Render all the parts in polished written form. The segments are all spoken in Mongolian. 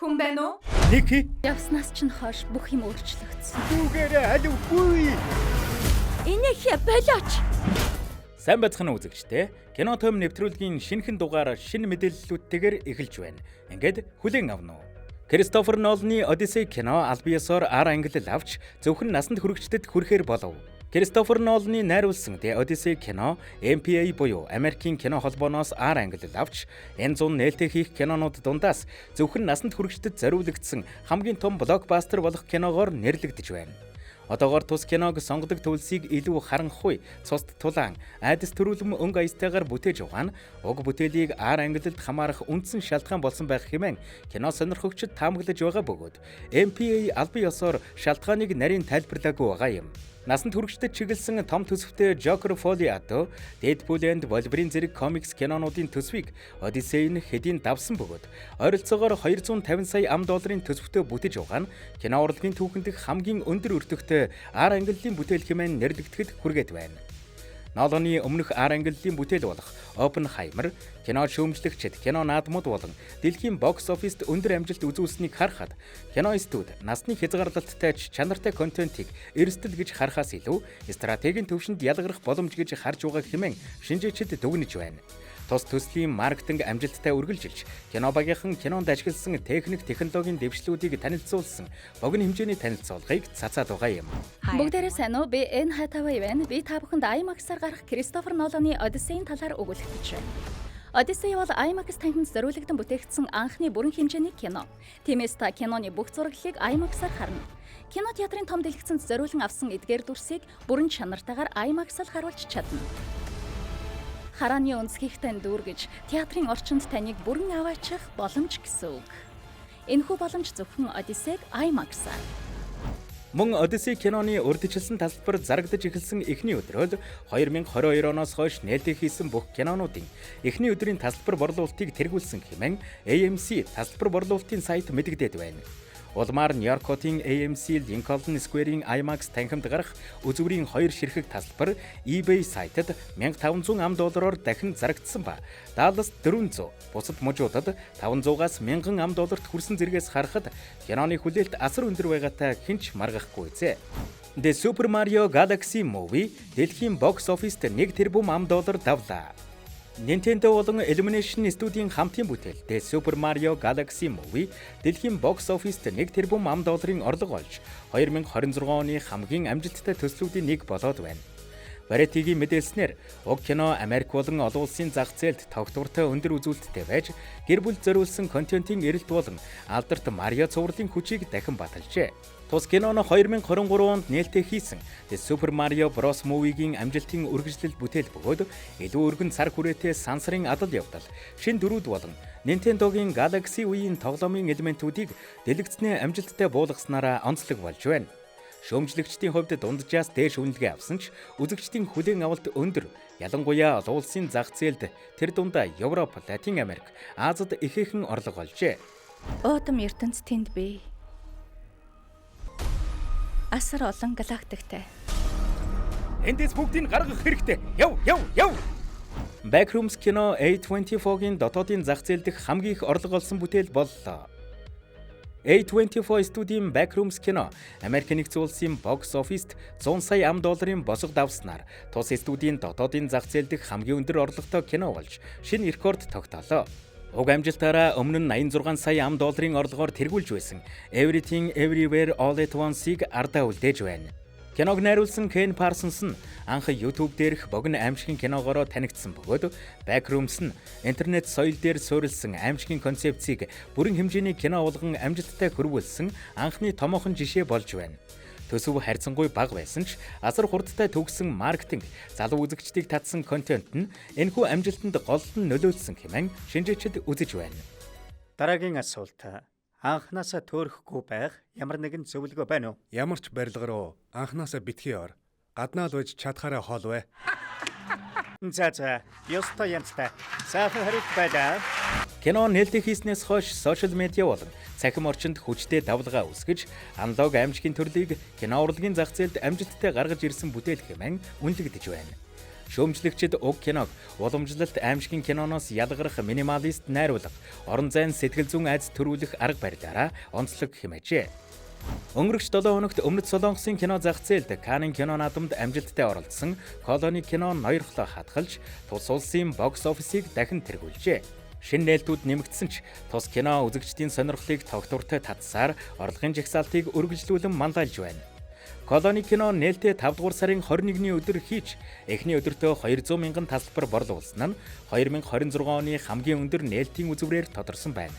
Хүн байна уу? Ники Явснаас ч хойш бүх юм өөрчлөгдсөн. түүгээрээ аливгүй. Энийхээ болооч. Сайн байцгаана үзэгчтэй. Кино том нэвтрүүлгийн шинэхэн дугаар шинэ мэдээллүүдтэйгээр эхэлж байна. Ингээд хүлээн авна уу. Кристофер Ноланы Одиссей кино аль биесээр ар ангиллал авч зөвхөн насанд хүрэгчдэд хүрэхээр болов. Кристофер Ноланы найруулсан The Odyssey кино MPA буюу Америкийн кино холбооноос ар ангиллал авч энэ зун нээлттэй хийх кинонууд дундаас зөвхөн насанд хүрэгчдэд зориулагдсан хамгийн том блокбастер болох киногоор нэрлэгдэж байна. Одоогоор тус киног сонгодог төлсийг илүү харанхуй, цусд тулаан, айдас төрүүлэм өнгө аястайгаар бүтээж угаана уг бүтээлийг ар ангиллалд хамаарах үндсэн шалтгаан болсон байх хэмээн кино сонирхогчид таамаглаж байгаа бөгөөд MPA аль бие ёсоор шалтгааныг нарийн тайлбарлаагүй байгаа юм. Насанд хүрэгчдэд чиглэсэн том төсөвтэй Joker Folliato, Deadpool and Wolverine зэрэг комикс кинонуудын төсвийг Odyssey нь хэдийн давсан бөгөөд ойролцоогоор $250 сая төсөвтэй бүтэж угаана кино урлагийн түүхэнд хамгийн өндөр өртөгтэй ар ангиллалын бүтээл хэмээн нэрлэгдэхэд хүргээд байна. Ноланы өмнөх ар ангиллалын бүтээл болох Oppenheimer кино шүүмжлэгчид, кино наадмууд болон дэлхийн бокс оффист өндөр амжилт үзүүлсэнийг харахад кино студи насны хязгаарлалттай ч чанартай контентийг эрсдэл гэж харахаас илүү стратегийн төвшөнд ялгарах боломж гэж харж байгаа хэмээн шинжээчид дүгнэж байна. Тус төслийн маркетинг амжилттай үргэлжилж, кино багийнхан кинонд ашигласан техник, технологийн дэвшлүүдийг танилцуулсан богино хэмжээний танилцуулгыг цацаад байгаа юм. Бүгдээрээ сайн уу? Би Энн Хатавай байна. Би та бүхэнд IMAX-аар гарах Кристофер Ноланы Одиссейн талаар өгүүлэх гэж байна. Одиссей бол IMAX танхимд зориулагдсан бүтээгдсэн анхны бүрэн хэмжээний кино. Тиймээс та киноны бүх зураглалыг IMAX-аар харна. Кино театрын том дэлгэцэнд зориулан авсан эдгээр дүрсийг бүрэн чанартайгаар IMAX-аар харуулж чадна. Харааны өнцгийгтэй дүүргэж театрын орчинд таныг бүрэн аваачих боломж гэсэн үг. Энэхүү боломж зөвхөн Одиссейг IMAX-аар. Мөн Odyssey киноны урьдчилсан тасалбар зарагдаж эхэлсэн эхний өдрөөр 2022 оноос хойш нээлттэй хийсэн бүх кинонуудын эхний өдрийн тасалбар борлуулалтыг тэргүүлсэн хэмээн AMC тасалбар борлуулалтын сайт мэдэгдээд байна. Улмаар Нью-Йоркийн AMC Lincoln Square-ийн IMAX танхимд гарах үзүүрийн 2 ширхэг тасалбар eBay сайтад $1,500 дахин зарагдсан ба Dallas $400, бусад мужуудад $500-аас $1,000 хүрсэн зэргээс харахад киноны хүлээлт асар өндөр байгаатай хинч маргахгүй зэ. The Super Mario Galaxy Movie дэлхийн бокс оффист $1 тэрбум давлаа. Nintendo болон Illumination студийн хамтын бүтээл The Super Mario Galaxy Movie дэлхийн бокс оффист $1 тэрбум орлого олж 2026 оны хамгийн амжилттай төслүүдийн нэг болоод байна. Variety-гийн мэдээлснээр уг кино Америк болон олон улсын зах зээлд тогтвортой өндөр үзүүлэлттэй байж гэр бүл зориулсан контентын эрэлт болон алдарт Марио цувралын хүчийг дахин баталжээ. Тус кино нь 2023 онд нээлттэй хийсэн The Super Mario Bros Movie-гийн амжилтын үргэлжлэл бүтээл бөгөөд илүү өргөн цар хүрээтэй сансрын адал явдал, шин дөрүүд болон Nintendo-гийн Galaxy Wii-ийн тоглоомын элементүүдийг дэлгэцнээ амжилттай буулгаснараа онцлог болж байна. Шүүмжлэгчдийн хувьд дунджаас дээш үнэлгээ авсан ч үзэгчдийн хүлээн авалт өндөр. Ялангуяа олон улсын зах зээлд тэр дундаа Европ, Латин Америк, Азид ихээхэн орлого олжээ. Уудам ертөнц тэнд бий. Асар олон галактиктэй. Эндээс бүгдийг гаргах хэрэгтэй. Яв. Backrooms кино A24-гийн дотоодын зах зээл дэх хамгийн их орлого олсон бүтээл боллоо. A24 студийн Backrooms кино Америк нэгдсэн улсын бокс оффист $100 сая босго давснаар тус студийн дотоодын зах зээл дэх хамгийн өндөр орлоготой кино болж шинэ рекорд тогтоолоо. Уг амжилтаараа өмнө нь $86 сая орлогоор тэргүүлж байсан Everything Everywhere All at Once-ыг ардаа үлдээж байна. Киног найруулсан Ken Parsons нь анх YouTube дээрх богино аимшигын киногоороо танигдсан бөгөөд Backrooms нь интернет соёл дээр суурилсан аимшигын концепцийг бүрэн хэмжээний кино болгон амжилттай хөрвүүлсэн анхны томоохон жишээ болж байна. Төсөв харьцангуй бага байсан ч асар хурдтай төгссөн маркетинг, залуу үзэгчдийг татсан контент нь энэхүү амжилтанд голлон нөлөөлсөн хэмээн шинжээчид үзэж байна. Дараагийн асуулт. Анхнаасаа төөрөхгүй байх ямар нэгэн зөвлөгөө байна уу? Ямар ч барилга руу анхнаасаа битгий ор. Гаднаа л байж чадхаараа хоол вэ. За, ёстой янзтай. Сайхан хариулт байлаа. Кино нээлттэй хийснээс хойш сошиал медиа болон цахим орчинд хүчтэй давлгаа үүсгэж аналог аимшигын төрлийг кино урлагийн зах зээлд амжилттай гаргаж ирсэн бүтээл хэмээн үнэлэгдэж байна. шөөмжлөгчд уг киног уламжлалт аимшигын киноноос ялгарх минималист найруулга, орон зайн сэтгэл зүйн айдас төрүүлэх арга барилаараа онцлог хэмээжээ. Өнгөрөх 7 хоногт Өмнөд Солонгосын кино зах зээлд Каннын кино наадамд амжилттай оролцсон Колони кино ноёрхлоо хатгалж тус улсын бокс офисыг дахин тэргүүлжээ. Шинэ нээлтүүд нэмэгдсэн ч тус кино үзэгчдийн сонирхлыг тогтвортой татсаар орлогын жагсаалтыг үргэлжлүүлэн мандайлж байна. Колони кино нээлттэй 5 дугаар сарын 21-ний өдөр хийж эхний өдөртөө 200 мянган тасалбар борлуулсан нь 2026 оны хамгийн өндөр нээлтийн үзүүрээр тодорсон байна.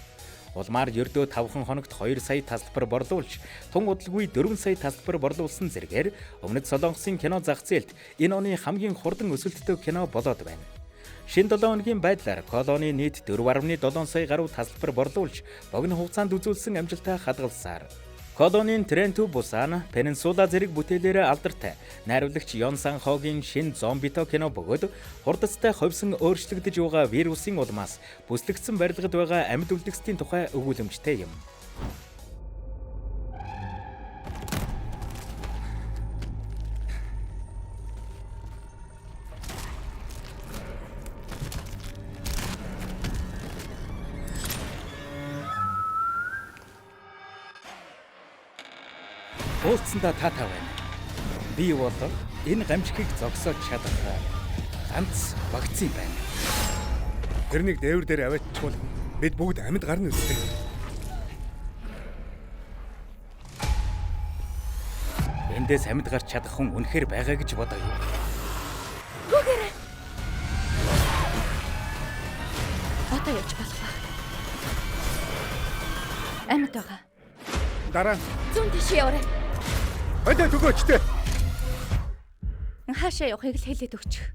Улмаар ердөө 5 хоногт 2 сая тасалбар борлуулж, тун удалгүй 4 сая тасалбар борлуулсан зэргээр Өмнөд Солонгосын кино зах зээлд энэ оны хамгийн хурдан өсөлттэй кино болоод байна. Шинэ 7 хоногийн байдлаар Колони нийт 4.7 сая гаруй тасалбар борлуулж, богино хугацаанд үзүүлсэн амжилтаа хадгалсаар Колонийн Train to Busan, Peninsula зэрэг бүтээлээрээ алдартай найруулагч Yon Sang-hoгийн шинэ зомбито кино бөгөөд хурдцтай ховсон өөрчлөгдөж байгаа вирусын улмаас бүслэгдсэн барилгад байгаа амьд үлдгэсийн тухай өгүүлэмжтэй юм. Уулзсандаа таатай байна. Би бол энэ гамшигыг зогсоож чадах ганц вакцин байна. Тэрнийг дээвэр дээр аваачвал бид бүгд амьд гарна үстэй. Эндээс амьд гарч чадах хүн үнэхээр байгаа гэж бодоё. Гүгээрээ. Одоо явж болох ба. Амьд байгаа. Дараа Зүүн тийш яваарай. өдөө төгөөчтэй. Хаашаа явахыг л хэлээд өгчих.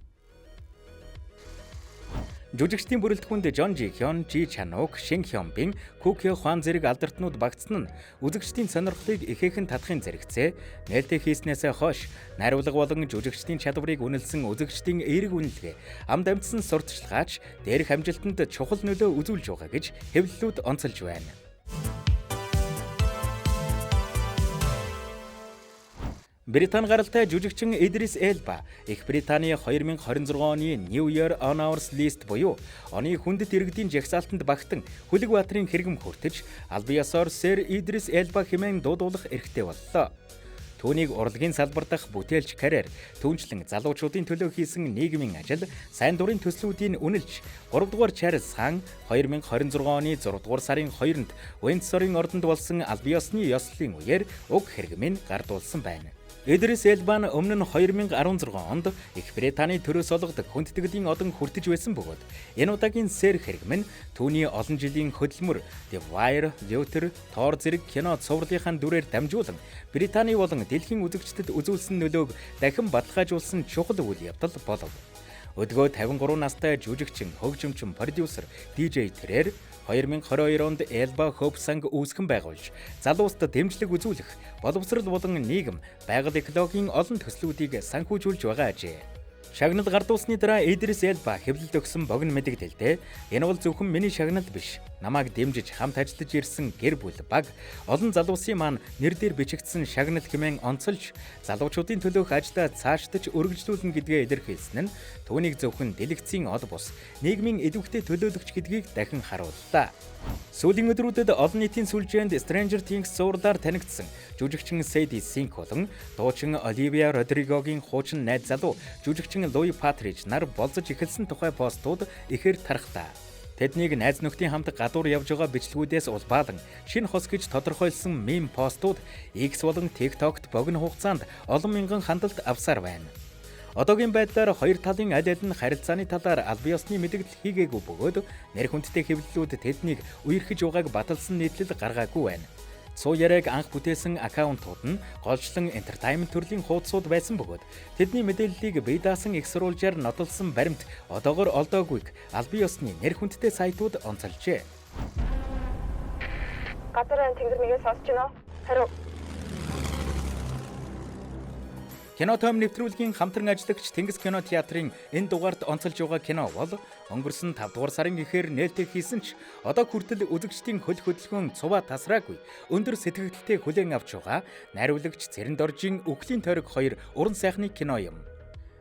Жүжигчдийн бүрэлдэхүүнд Жон Жи Хён, Жи Чанук, Шин Хёнбин, Ку Кё Хван зэрэг алдартнууд багтсан нь үзэгчдийн сонирхлыг ихээхэн татахын зэрэгцээ нээлттэй хийснээс хойш найруулга болон жүжигчдийн чадварыг үнэлсэн үзэгчдийн эерэг үнэлгээ амд амьдсан сурталчилгаач дээрх амжилтанд чухал нөлөө үзүүлж байгаа гэж хэвлэлүүд онцолж байна. Британи гаралтай жүжигчин Идрис Элба Их Британий 2026 оны New Year on Our List буюу оны хүндэт иргэдийн жагсаалтанд багтан Хүлэг баатрын хэрэгэм хүртэж албан ёсоор Сэр Идрис Элба хэмээн дуудуулах эрхтэй боллоо. Түүнийг урлагийн салбар дахь бүтээлч карьер, түүнчлэн залуучуудын төлөө хийсэн нийгмийн ажил, сайн дурын төслүүдийг үнэлж, 3 дугаар Чарльз хаан 2026 оны 6 дугаар сарын 2-нд Уиндсорын ордонд болсон албан ёсны ёслолын үеэр уг хэрэгмийг гардуулсан байна. Идрис Элба нь өмнө нь 2016 онд Их Британий төрөөс олгодог хүндэтгэлийн одон хүртэж байсан бөгөөд энэ удаагийн сэр хэрэгм нь түүний олон жилийн хөдөлмөр The Wire, Luther, Thor зэрэг кино цувралынхаа дүрээр дамжуулан Британий болон дэлхийн үзэгчдэд үзүүлсэн нөлөөг дахин баталгаажуулсан чухал үйл явдал болов. Өдгөө 53 настай жүжигчин, хөгжимчин, продюсер DJ Тэрээр 2022 онд Элба Хопсанг үүсгэн байгуулж, залуустад дэмжлэг үзүүлэх, боловсрал болон нийгэм, байгаль экологийн олон төслүүдийг санхүүжүүлж байгаа ажээ. Шагнал гардуулсны дараа Идрис Элба хэвлэлд өгсөн богино мэдээлэлдээ энэ бол зөвхөн миний шагнал биш. Намайг дэмжиж хамт ажиллаж ирсэн гэр бүл баг олон залуусын маань нэр дээр бичигдсэн шагнал хэмээн онцолж залуучуудын төлөөх ажлаа цаашлаж үргэлжлүүлнэ гэдгээ илэрхийлсэн нь түүнийг зөвхөн дэлгэцийн ол бус нийгмийн идэвхтэй төлөөлөгч гэдгийг дахин харууллаа. Сүүлийн өдрүүдэд олон нийтийн сүлжээнд Stranger Things зурлаар танигдсан жүжигчин Sadie Sink болон дуучин Оливия Родригогийн хуучин найз залуу жүжигчин Луи Патрич нар болцож эхэлсэн тухай постууд ихээр тархтаа. Тэднийг найз нөхдийн хамт гадуур явж байгаа бичлэгүүдээс улбаалan шинэ хос гэж тодорхойлсон мем постууд X болон TikTok-т богино хугацаанд олон мянган хандлт авсаар байна. Одоогийн байдлаар хоёр талын аль аль нь харилцааны талаар албан ёсны мэдээлэл хийгээгүй бөгөөд нэр хүндтэй хэвлэлүүд тэднийг үерхэж байгааг баталсан нийтлэл гаргаагүй байна. Цуу яриаг анх бүтээсэн аккаунтууд нь голчлон entertainment төрлийн хуудасууд байсан бөгөөд тэдний мэдээллийг бие даасан их сурвалжаар нотолсон баримт одоогоор олдоогүйг албан ёсны нэр хүндтэй сайтууд онцолжээ. Гадар тэнгэр мэгээ сонсч байна уу? Хариу. Кино том нэвтрүүлгийн хамтран ажиллагч Тэнгис кино театрын энэ дугаард онцолж байгаа кино бол өнгөрсөн 5 дугаар сарын эхээр нээлттэй хийсэн ч одоо хүртэл үзэгчдийн хөл хөдөлгөөн цуваа тасраагүй өндөр сэтгэгдэлтэй хүлээн авч байгаа найруулагч Цэрэн Доржийн Үхлийн тойрог 2 уран сайхны кино юм.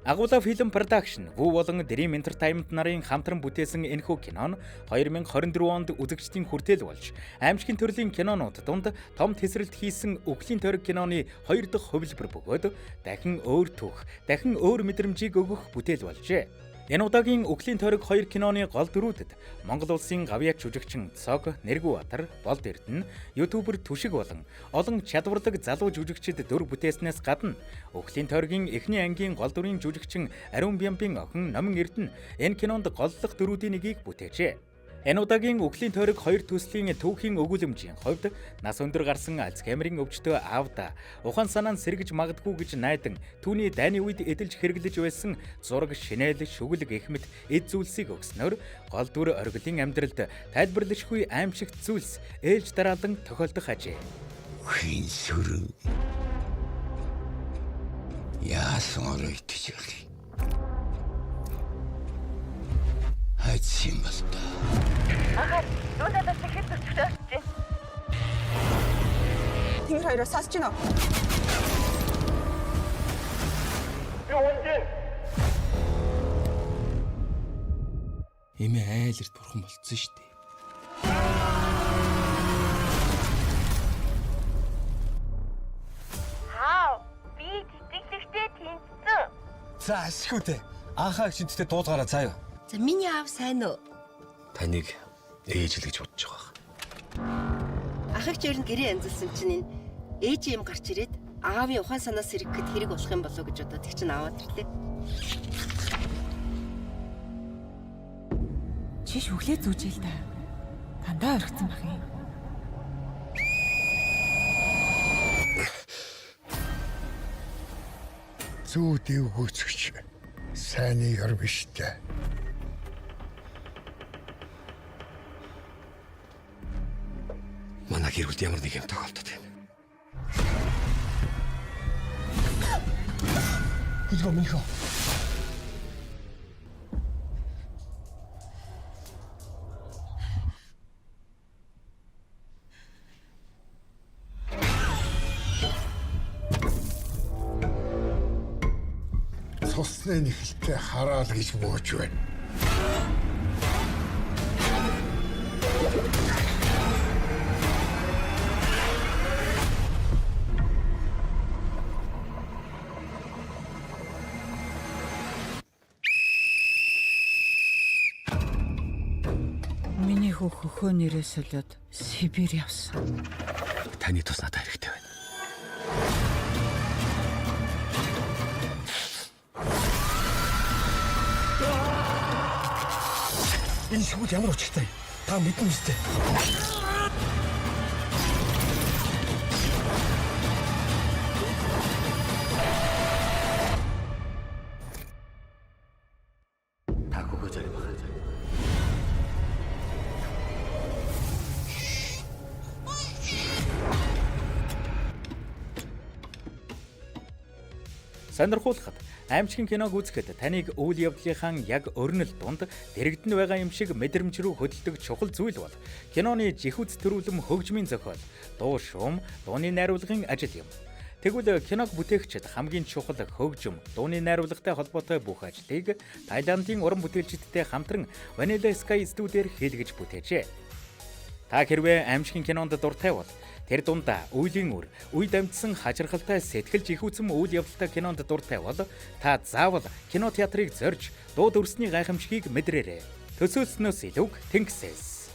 Агуулга фильм production Вүү болон Dream Entertainment нарын хамтран бүтээсэн энэхүү кино нь 2024 онд үзэгчдийн хүртээл болж, аимшигын төрлийн кинонууд дунд том тесрэлт хийсэн Үхлийн тойрог киноны 2 дахь хувилбар бөгөөд дахин өөр түүх, дахин өөр мэдрэмжийг өгөх бүтээл болжээ. Энэ удаагийн Үхлийн тойрог 2 киноны гол дүрүүдэд Монгол улсын гавьяач жүжигчин Цог, Нэргүбаатар, Болд Эрдэнэ, ютубер Түшиг болон олон чадвардаг залуу жүжигчид дүр бүтээснээс гадна Үхлийн тойргийн эхний ангийн гол дүрийн жүжигчин Ариун Бямбын охин Номин Эрдэнэ энэ кинонд голлох дүрүүдийн нэгийг бүтээжээ. Энэ удаагийн Үхлийн тойрог 2 төслийн түүхийн өгүүлэмжийн хувьд нас өндөр гарсан Альцгеймерийн өвчтөө аавда ухаан санаа нь сэргэж магадгүй гэж найдан түүний дайны үед эдэлж хэрэглэж байсан зураг, шинээл, шүглэг гэх мэт эд зүйлсийг өгснөөр гол дүр оргилын амьдралд тайлбарлашгүй аимшигт зүйлс ээлж дараалан тохиолдох ажээ. Үхийн сүрэн яасан оройтж явах. Хайцсан бол та. Ахаа, нүүдээс ихэд төчтэй очиж. Тэр хоёроос сонсч гинөө. Эмээ айлэрт бурхан болцсон шүү дээ. Хаа, би тэтгэлэгтэй тэнцсэн. За ашиггүй. Анхаа гişинттэй дуулгаараа заяа. За миний аав сайн уу? Таныг ээж л гэж бодож байгаа. Ахагч ер нь гэрээ янзалсан чинь энэ ээж юм гарч ирээд аавын ухаан санаас сэргэхэд хэрэг болох юм болов гэж бодоод их чинь аваад ирлээ. Чи шүглээ зүүжээл та. Дандаа орхицсан бах юм. Зүүдийг хөөцөгч сайнны ёр биш дээ. Манай гэр бүлд ямар нэг юм тохиолдод байна. Хөлгөө минийхөө. Цусны нэхэлтэй хараал гэж бууж байна. Миний хөхөө нэрээс солиод Сибирь явсан. Таны тус надад хэрэгтэй байна. Энэ шүгэл ямар учиртай? Та мэднэ үстэй. Та хөгөө зарим байна. Сонирхуулахад аимшигын киног үзэхэд таныг үйл явдлынхаа яг өрнөл дунд дэрэгдэн байгаа юм шиг мэдрэмж рүү хөдөлдөг чухал зүйл бол киноны жихүүц төрүүлэм хөгжмийн зохиол, дуу шуум, дууны найруулгын ажил юм. Тэгвэл киног бүтээгчид хамгийн чухал хөгжим, дууны найруулгатай холбоотой бүх ажлыг Таиландын уран бүтээлчидтэй хамтран Vanilla Sky студиэр хийлгэж бүтээжээ. Та хэрвээ аимшигын кинонд дуртай бол тэр дундаа үеийн үр, үе дамжсан хачирхалтай сэтгэл жихүүцэн үйл явдалтай кинонд дуртай бол та заавал кино театрыг зорж дуу дүрсний гайхамшигыг мэдрээрэй. Төсөөлснөөс илүүг тэнгисээс.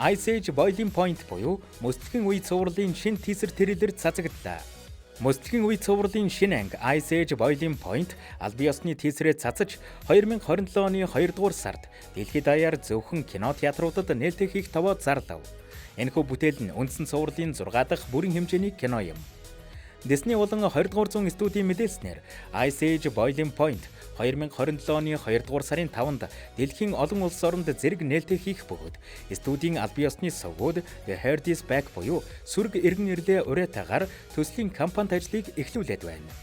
Ice Age Boiling Point буюу мөсөлгөн үе цувралын шин тизер трейлер цацагдлаа. Мөсөлгөн үе цувралын шинэ анги Ice Age Boiling Point аль биесны тизерээ цацаж 2027 оны 2 дугаар сард дэлхийд даяар зөвхөн кино театруудад нээлттэй хийх товоо зарлав. Энэхүү бүтээл нь үндсэн цувралын 6 дахь бүрэн хэмжээний кино юм. Disney болон 20 дугаар зуун студийн мэдээлснээр Ice Age Boiling Point 2027 оны 2 дугаар сарын 5-нд дэлхийн олон улс оронд зэрэг нээлттэй хийх бөгөөд студийн аль биесны сувгууд The Heart is Back буюу сүрэг эргэн ирлээ уриатаагаар төслийн кампанит ажлыг эхлүүлээд байна.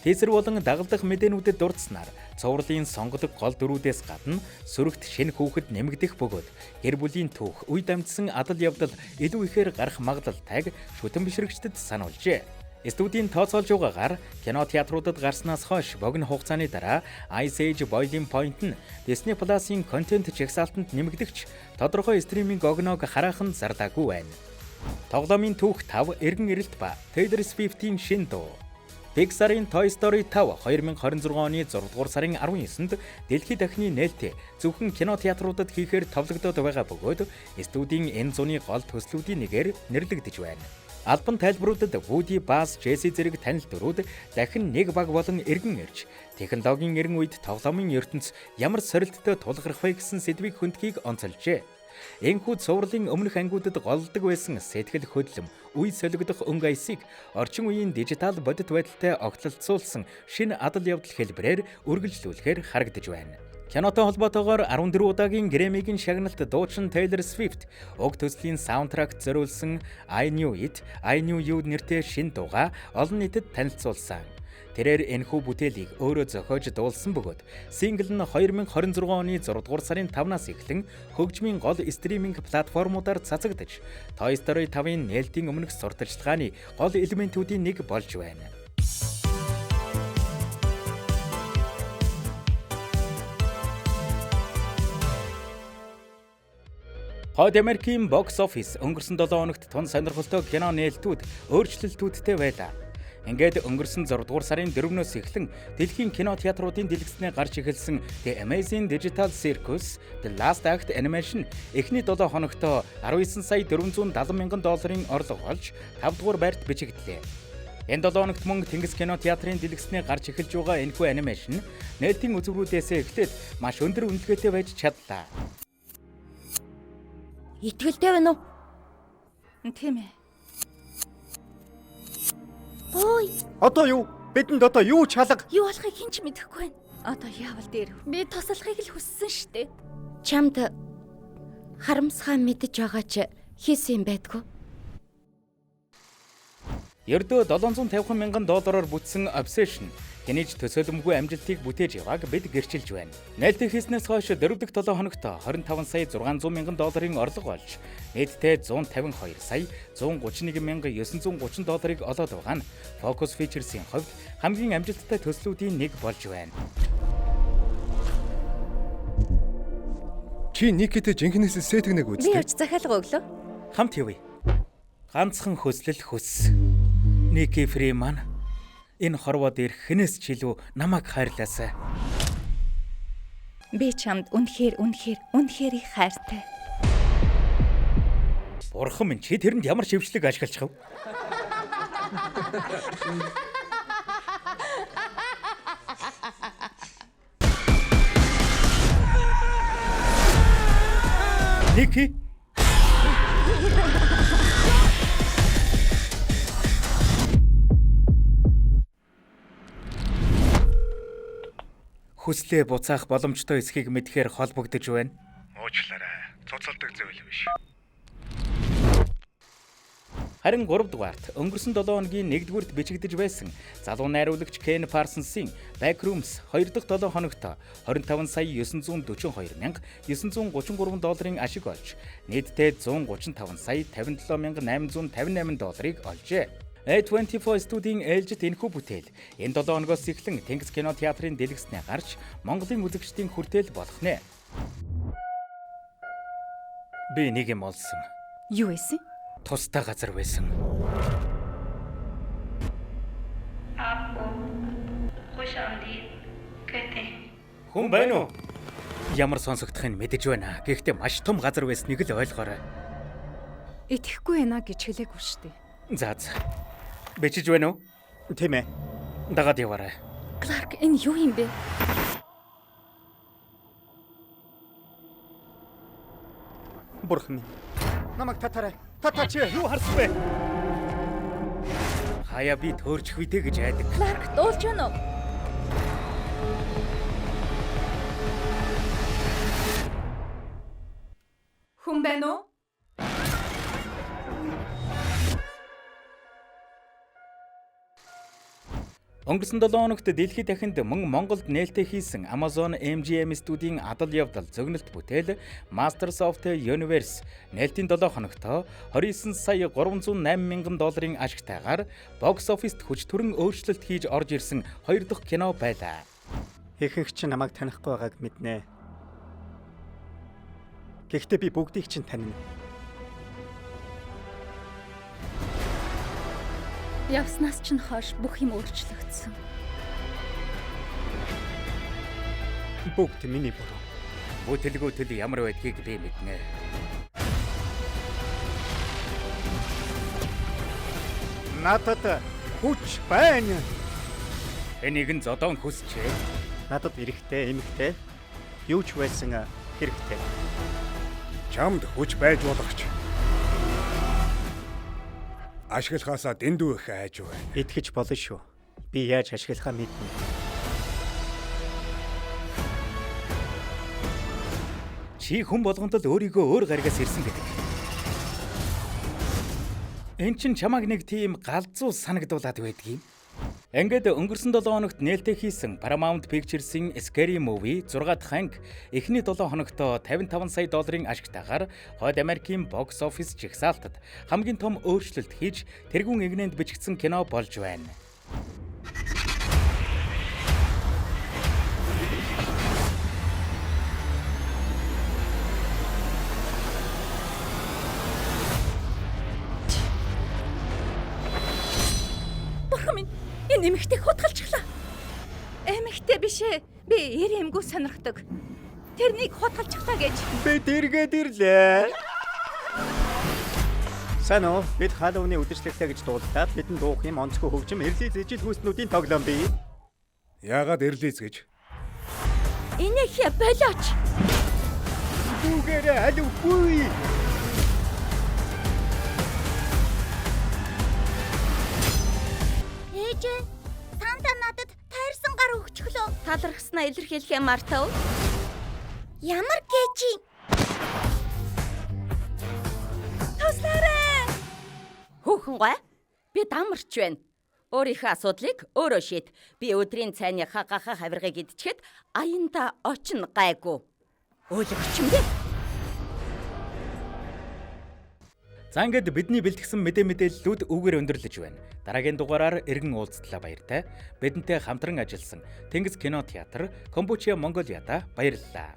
Тизер болон дагалдах мэдээнүүдэд дурдсанаар цувралын сонгодог гол дөрүүдээс гадна сөрөгт шинэ хүүхэд нэмэгдэх бөгөөд гэр бүлийн түүх, үе дамжсан адал явдал илүү ихээр гарах магадлалтайг шүтэн бишрэгчдэд сануулжээ. Студийн тооцоолж байгаагаар кино театруудад гарснаас хойш богино хугацааны дараа Ice Age Boiling Point нь Disney Plus-ийн контент жагсаалтанд нэмэгдэгч тодорхой стриминг огноог хараахан зарлаагүй байна. Тоглоомын түүх 5 эргэн ирэлт ба Taylor Swift-ийн шинэ дуу. Pixar-ийн Toy Story 5 2026 оны 6 дугаар сарын 19-нд дэлхийд дахины нээлттэй зөвхөн кино театруудад хийхээр товлогдоод байгаа бөгөөд студийн энэ зууны гол төслүүдийн нэгээр нэрлэгдэж байна. Албан тайлбаруудад Woody, Buzz, Jessie зэрэг танил дүрүүд дахин нэг баг болон эргэн ирж технологийн эрен үед тоглоомын ертөнц ямар сорилттой тулгарх вэ гэсэн сэдвийг хөндгийг онцолжээ. Энэхүү цувралын өмнөх ангиудад голдог байсан сэтгэл хөдлөм, үе солигдох өнгө аясыг орчин үеийн дижитал бодит байдалтай огтлолцуулсан шинэ адал явдал хэлбэрээр үргэлжлүүлэхээр харагдаж байна. Кинотой холбоотойгоор 14 удаагийн Грэммигийн шагналт дуучин Taylor Swift уг төслийн саундтракт зориулсан I Knew It, I Knew You нэртэй шинэ дуугаа олон нийтэд танилцуулсан. Тэрээр энэхүү бүтээлийг өөрөө зохиож дуулсан бөгөөд сингл нь 2026 оны 6 дугаар сарын 5-наас эхлэн хөгжмийн гол стриминг платформудаар цацагдж, Toy Story 5-ын нээлтийн өмнөх сурталчилгааны гол элементүүдийн нэг болж байна. Хойд Америкийн бокс офис өнгөрсөн 7 хоногт тун сонирхолтой кино нээлтүүд өөрчлөлтүүдтэй байлаа. Ингээд өнгөрсөн 6 дугаар сарын 4-өөс эхлэн дэлхийн кино театруудын дэлгэцнээ гарч эхэлсэн The Amazing Digital Circus The Last Act Animation эхний 7 хоногтоо 19 сая 470 мянган долларын орлого олж 5 дугаар байрт бичигдлээ. Энэ 7 хоногт мөн Тэнгис кино театрын дэлгэцнээ гарч эхэлж байгаа энэхүү анимашн нээлтийн үзүүрүүдээс эхлээд маш өндөр үнэлгээтэй байж чадлаа. Итгэлтэй байна уу? Тийм ээ. Ой, Одоо юу? Бидэнд одоо юу чалга? юу болохыг хэн ч мэдэхгүй байна. Одоо яавал дээр. Би туслахыг л хүссэн штэ. Чамд харамсгаа мэдэж байгаа ч хийсэн юм байдгүй. Ердөө 750 мянган доллараар бүтсэн Obsession хэнийж төсөөлөмгүй амжилтыг бүтээж явааг бид гэрчилж байна. Нээлттэй хийснээс хойш 4 дахь 7 хоногт 25 сая 600 мянган долларын орлого олж нийтдээ 152 сая 131 мянга 930 долларыг олоод байгаа нь Focus Features-ийн хувьд хамгийн амжилттай төслүүдийн нэг болж байна. Чи Никитэй жинхэнээс сэтгнэг Би үзтээ. явж захиалга өглөө. Хамт явъя. Ганцхан хөслөл хүс. Ники Фриман энэ хорвоо дээр хэнээс ч илүү намайг хайрлаасай. Би чамд үнэхээр их хайртай. Бурхан минь чи тэрэнд ямар шившлэг ашиглах вэ? Ники хүслээ буцаах боломжтой эсхийг мэдхээр холбогдож байна. Уучлаарай. Цуцалдаг зүйл биш. Харин 3 дугаарт өнгөрсөн 7 хоногийн 1-р бичигдэж байсан залуу найруулагч Ken Parsons-ийн Backrooms 2 дахь 7 хоногт 25 сая 942 мянга 933 долларын ашиг олж нийтдээ 135 сая 57 мянга 858 долларыг олжээ. A24 студийн ээлжид энэхүү бүтээл энэ 7 хоногоос эхлэн Тэнгис кино театрын дэлгэцнээ гарч Монголын үзэгчдийн хүртээл болох нэ. Би нэг юм олсон. Юу эсэ? Тустай газар байсан. Хүн байна уу? Ямар сонсогдохыг мэдэж байна. Гэхдээ маш том газар байсныг л ойлгоорой. Итгэхгүй байна гэж хэлээгүй шүү дээ. За. Бичиж байна уу? Тийм ээ. Дагаад яваарай. Кларк, энэ юу юм бэ? Бурхан минь. Намайг татаарай. Татаач юу харсан бэ? Хаяа би төөрчих үедээ гэж айдаг. Кларк, дуулж байна уу? Хүн байна уу? Өнгөрсөн 7 хоногт дэлхийд дахинд мөн Монголд нээлттэй хийсэн Amazon MGM студийн адал явдал зөгнөлт бүтээл Masters of the Universe нээлтийн 7 хоногт 29 сая 308 мянган долларын ашигтайгаар бокс оффист хүч төрөн өөрчлөлт хийж орж ирсэн 2 дахь кино байлаа. Ихэнх чинь намайг танихгүй байгааг мэднэ. Гэхдээ би бүгдийг чинь танина. Явснаас ч хойш бүх юм өөрчлөгдсөн. Бүгд миний буруу. Бүтэлгүүтэл ямар байдгийг би мэднэ. Надад хүч байна. Энийг нь зодон хүсчээ. Надад эрэхтэй, эмэгтэй юу ч байсан хэрэгтэй. Чамд хүч байж болох ч. Ашиглахаасаа дэндүү их айж байна. Итгэж болно шүү. Би яаж ашиглахаа мэднэ. Чи хүн болгонд л өөрийгөө өөр гаригаас ирсэн гэдэг. Энд чинь чамаг нэг тийм галзуу санагдуулаад байдгийг. Ингээд өнгөрсөн 7 хоногт нээлттэй хийсэн Paramount Pictures-ийн Scary Movie 6 дахь анги эхний 7 хоногт 55 сая долларын ашигтайгаар Хойд Америкийн бокс оффис жигсаалтад хамгийн том өөрчлөлт хийж тэргүүн игнэнд бичигдсэн кино болж байна. Энэ эмэгтэй хутгалчихлаа. Эмэгтэй биш ээ. Би эр эмгүү сонирхдог. Тэрнийг хутгалчихлаа гэж. Би дэргээд ирлээ. Санаа бид Халлоуны үдшилтэйг гэж дуулаад бидний дуух юм онцгой хөгжим эрлиз ижил хүүснүүдийн тоглоом бий. Яагаад эрлиз гэж? Инээхэ болооч. Дүүгээрээ алуугүй. Санта надад тайрсан гар өгчлөө. Талархснаа илэрхийлэх юм Мартав. Ямар гэж? Туслаарай. Хүүхэн гой. Би дамарч байна. Өөрийнхөө асуудлыг өөрөө шийд. Би өдрийн цайны хагахаа хавиргыг идчихэд аянда очно гайгүй. Өөлөгч юм бэ? За ингээд бидний бэлтгэсэн мэдээллүүд үгээр өндөрлөж байна. Дараагийн дугаараар эргэн уулзтлаа баяртай. Бидэнтэй хамтран ажилласан Тэнгис кино театр, Комбучиа Монголиада баярлалаа.